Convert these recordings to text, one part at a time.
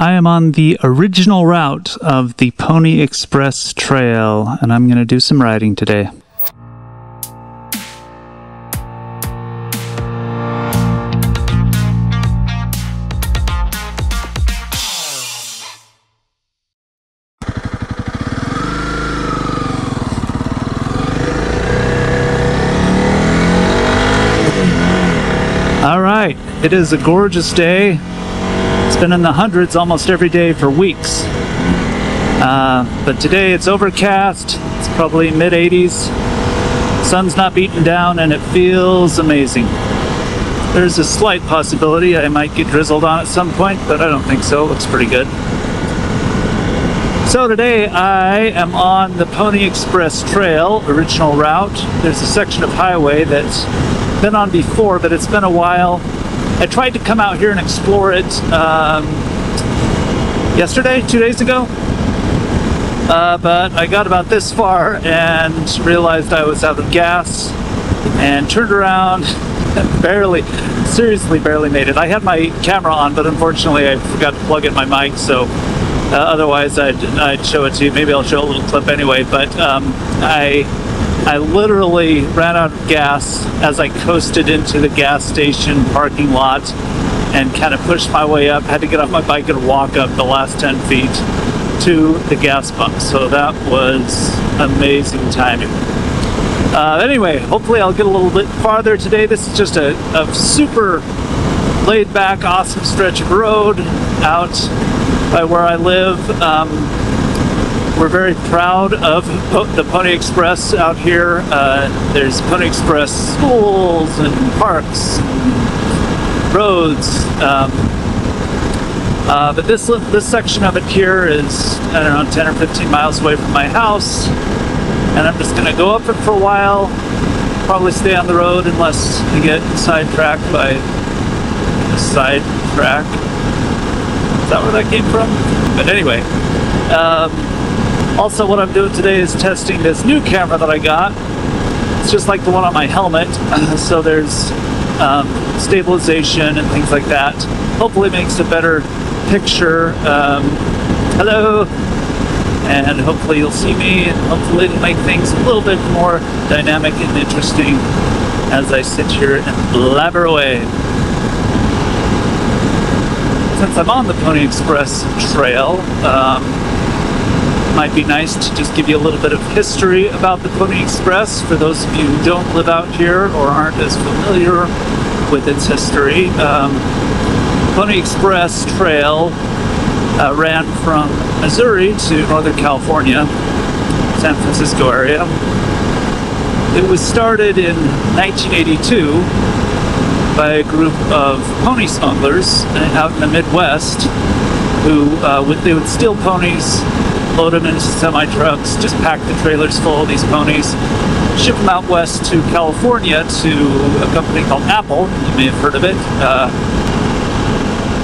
I am on the original route of the Pony Express Trail, and I'm going to do some riding today. Alright, it is a gorgeous day. It's been in the hundreds almost every day for weeks. But today it's overcast, it's probably mid-80s. Sun's not beating down and it feels amazing. There's a slight possibility I might get drizzled on at some point, but I don't think so. It looks pretty good. So today I am on the Pony Express Trail, original route. There's a section of highway that's been on before, but it's been a while. I tried to come out here and explore it yesterday, 2 days ago, but I got about this far and realized I was out of gas and turned around and seriously barely made it. I had my camera on, but unfortunately I forgot to plug in my mic, so otherwise I'd show it to you. Maybe I'll show a little clip anyway, but I literally ran out of gas as I coasted into the gas station parking lot and kind of pushed my way up. Had to get off my bike and walk up the last 10 feet to the gas pump. So that was amazing timing. Anyway, hopefully I'll get a little bit farther today. This is just a super laid back, awesome stretch of road out by where I live. We're very proud of the Pony Express out here. There's Pony Express schools and parks and roads. But this section of it here is, I don't know, 10 or 15 miles away from my house. And I'm just going to go up it for a while. Probably stay on the road unless I get sidetracked by a sidetrack. Is that where that came from? But anyway. Also, what I'm doing today is testing this new camera that I got. It's just like the one on my helmet, so there's stabilization and things like that. Hopefully it makes a better picture. Hello! And hopefully you'll see me, and hopefully it'll make things a little bit more dynamic and interesting as I sit here and blabber away. Since I'm on the Pony Express Trail, might be nice to just give you a little bit of history about the Pony Express for those of you who don't live out here or aren't as familiar with its history. Pony Express Trail ran from Missouri to Northern California, San Francisco area. It was started in 1982 by a group of pony smugglers out in the Midwest who they would steal ponies, load them into semi-trucks, just pack the trailers full of these ponies, ship them out west to California to a company called Apple. You may have heard of it.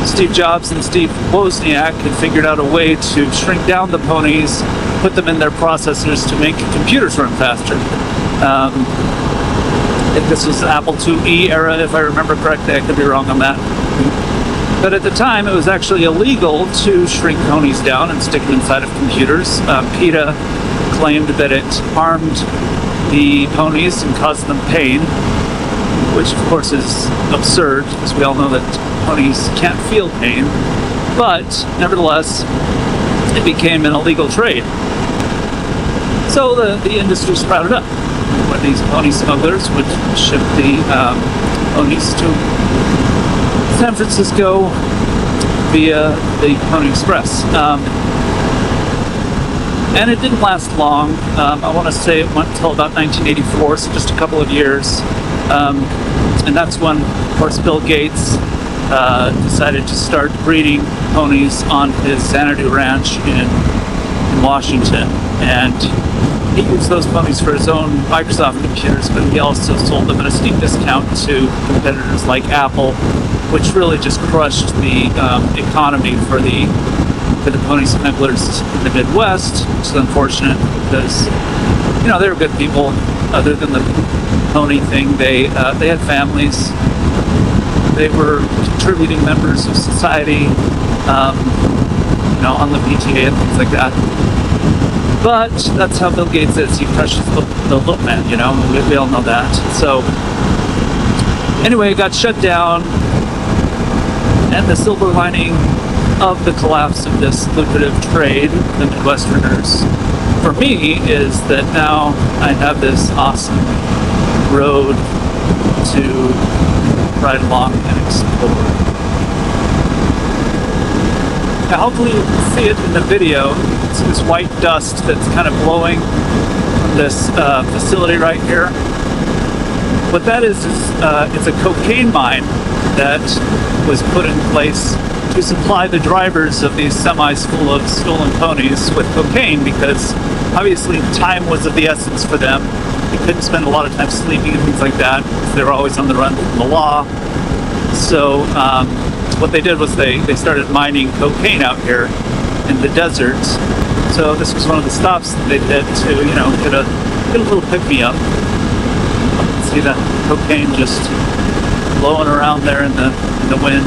Steve Jobs and Steve Wozniak had figured out a way to shrink down the ponies, put them in their processors to make computers run faster. I think this was the Apple IIe era, if I remember correctly. I could be wrong on that. But at the time, it was actually illegal to shrink ponies down and stick them inside of computers. PETA claimed that it harmed the ponies and caused them pain, which of course is absurd, because we all know that ponies can't feel pain. But nevertheless, it became an illegal trade. So the industry sprouted up, when these pony smugglers would ship the ponies to San Francisco via the Pony Express. And it didn't last long. I want to say it went until about 1984, so just a couple of years. And that's when, of course, Bill Gates decided to start breeding ponies on his Xanadu Ranch in Washington. And he used those ponies for his own Microsoft computers, but he also sold them at a steep discount to competitors like Apple, which really just crushed the economy for the pony smugglers in the Midwest, which is unfortunate because, you know, they were good people. Other than the pony thing, they had families. They were contributing members of society. you know, on the PTA and things like that. But that's how Bill Gates is. He crushes the little man, you know. We all know that. So anyway, it got shut down, and the silver lining of the collapse of this lucrative trade, the Midwesterners, for me, is that now I have this awesome road to ride along and explore. Now, hopefully you can see it in the video. It's this white dust that's kind of blowing from this facility right here. What that is it's a cocaine mine that was put in place to supply the drivers of these semis full of stolen ponies with cocaine, because obviously time was of the essence for them. They couldn't spend a lot of time sleeping and things like that, because they were always on the run from the law. So what they did was they started mining cocaine out here in the deserts. So this was one of the stops that they did to, you know, get a little pick-me-up. See that cocaine just blowing around there in the wind.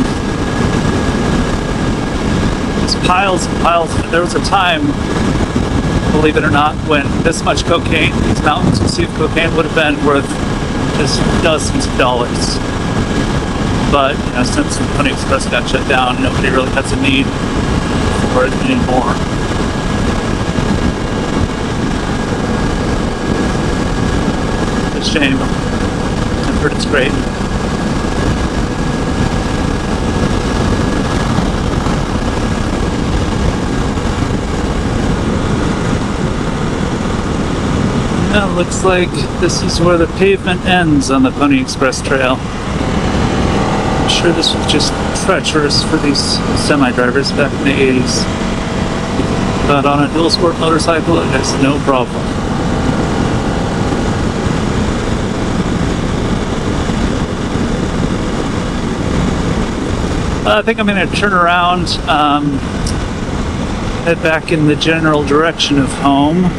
There's piles and piles. There was a time, believe it or not, when this much cocaine, these mountains of cocaine, would have been worth just dozens of dollars. But, you know, since the Pony Express got shut down, nobody really has a need for it anymore. It's a shame. I've heard it's great. Now it looks like this is where the pavement ends on the Pony Express Trail. I'm sure this was just treacherous for these semi-drivers back in the 80s. But on a dual sport motorcycle, it has no problem. I think I'm going to turn around, head back in the general direction of home.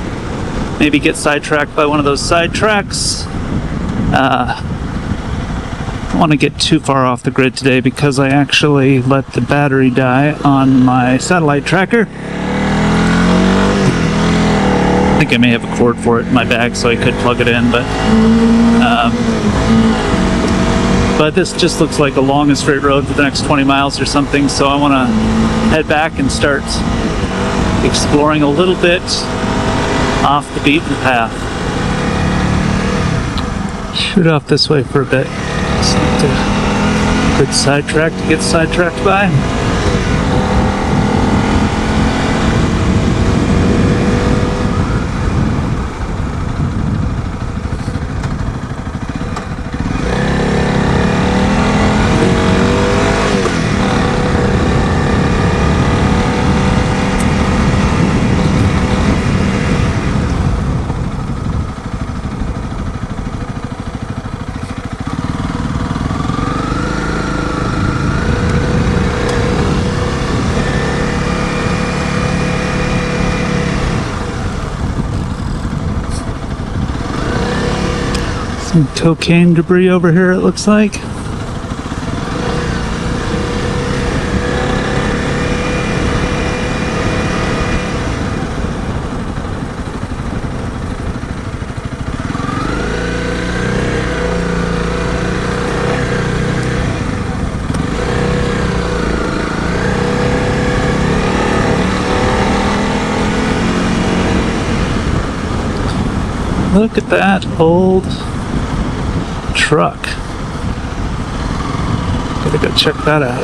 Maybe get sidetracked by one of those side tracks. I don't want to get too far off the grid today because I actually let the battery die on my satellite tracker. I think I may have a cord for it in my bag so I could plug it in, but this just looks like a long and straight road for the next 20 miles or something, so I want to head back and start exploring a little bit off the beaten path. Shoot off this way for a bit. Select a good sidetrack to get sidetracked by. Some cocaine debris over here, it looks like. Look at that old truck. Gotta go check that out.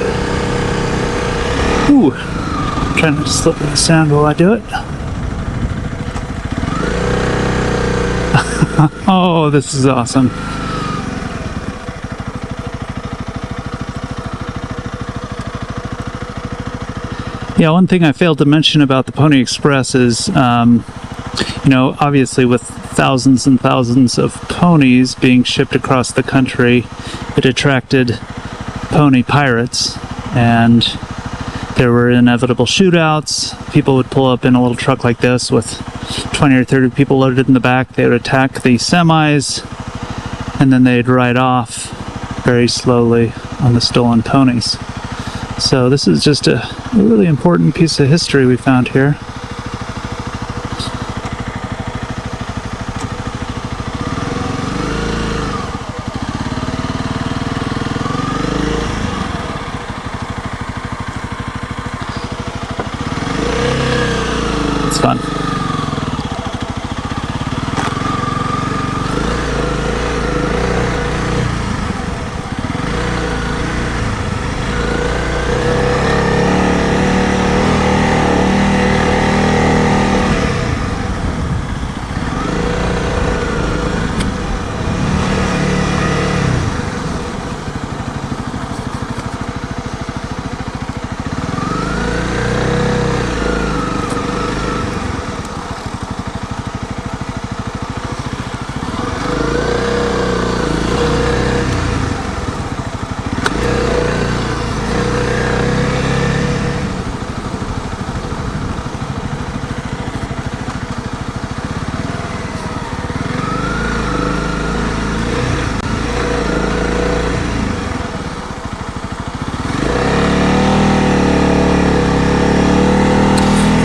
Ooh, I'm trying to slip in the sound while I do it. Oh, this is awesome. Yeah, one thing I failed to mention about the Pony Express is, you know, obviously with thousands and thousands of ponies being shipped across the country, it attracted pony pirates, and there were inevitable shootouts. People would pull up in a little truck like this with 20 or 30 people loaded in the back. They would attack the semis, and then they'd ride off very slowly on the stolen ponies. So this is just a really important piece of history we found here. It's fun.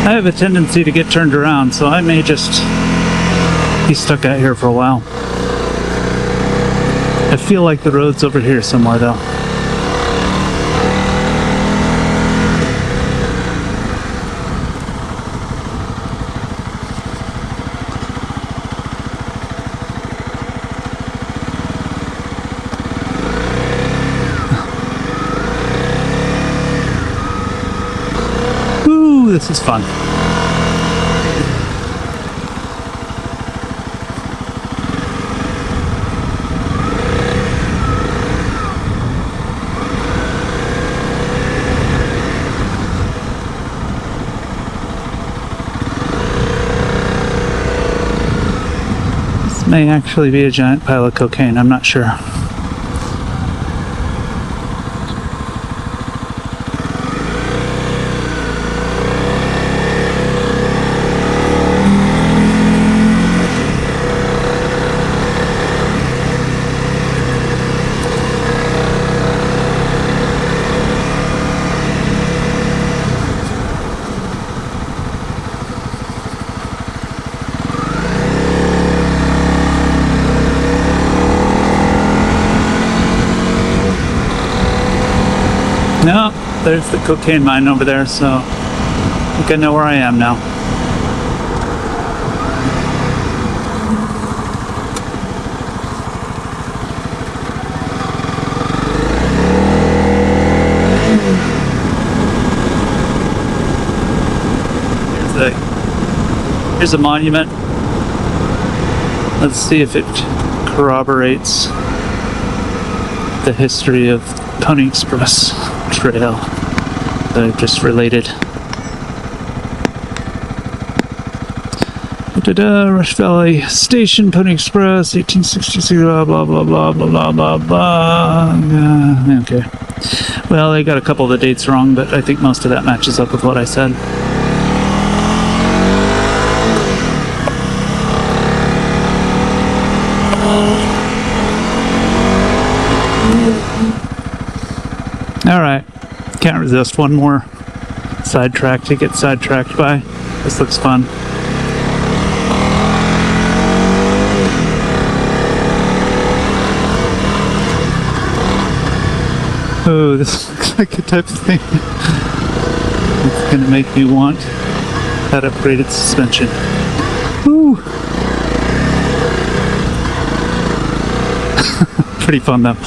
I have a tendency to get turned around, so I may just be stuck out here for a while. I feel like the road's over here somewhere, though. Ooh, this is fun. May actually be a giant pile of cocaine, I'm not sure. No, there's the cocaine mine over there, so I think I know where I am now. Here's a monument. Let's see if it corroborates the history of Pony Express Trail that I've just related. Rush Valley Station, Pony Express, 1866, blah, blah, blah, blah, blah, blah, blah, blah. Okay. Well, they got a couple of the dates wrong, but I think most of that matches up with what I said. Alright, can't resist one more sidetrack to get sidetracked by. This looks fun. Oh, this looks like a type of thing it's gonna make me want that upgraded suspension. Woo! Pretty fun though.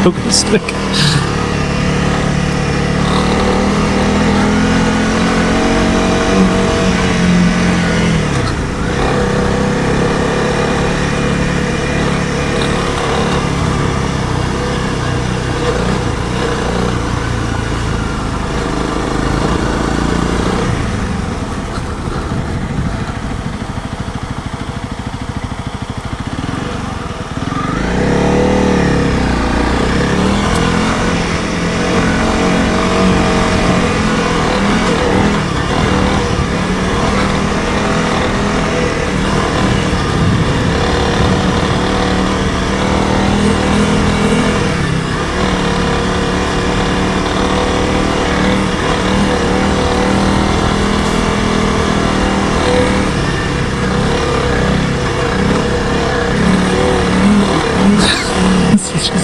Pogo stick.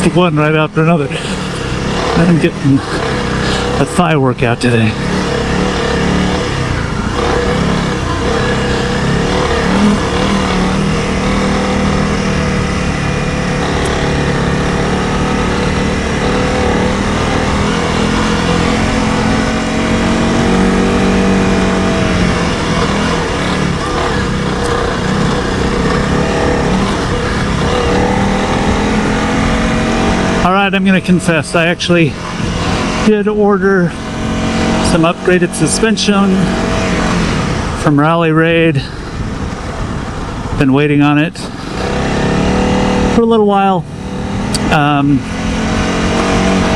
just one right after another. I'm getting a thigh workout today. Alright, I'm going to confess, I actually did order some upgraded suspension from Rally Raid. Been waiting on it for a little while.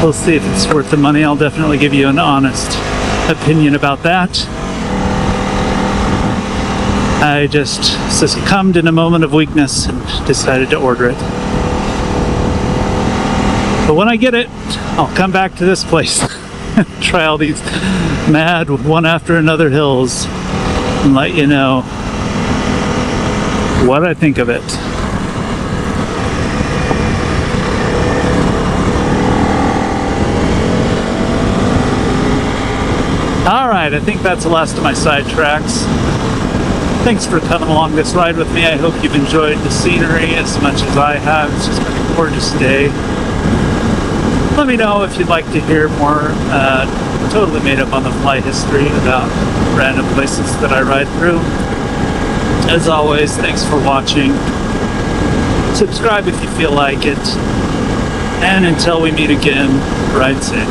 We'll see if it's worth the money. I'll definitely give you an honest opinion about that. I just succumbed in a moment of weakness and decided to order it. But when I get it, I'll come back to this place and try all these mad one after another hills and let you know what I think of it. Alright, I think that's the last of my sidetracks. Thanks for coming along this ride with me. I hope you've enjoyed the scenery as much as I have. It's just been a gorgeous day. Let me know if you'd like to hear more totally made up on the fly history about random places that I ride through. As always, thanks for watching. Subscribe if you feel like it. And until we meet again, ride safe.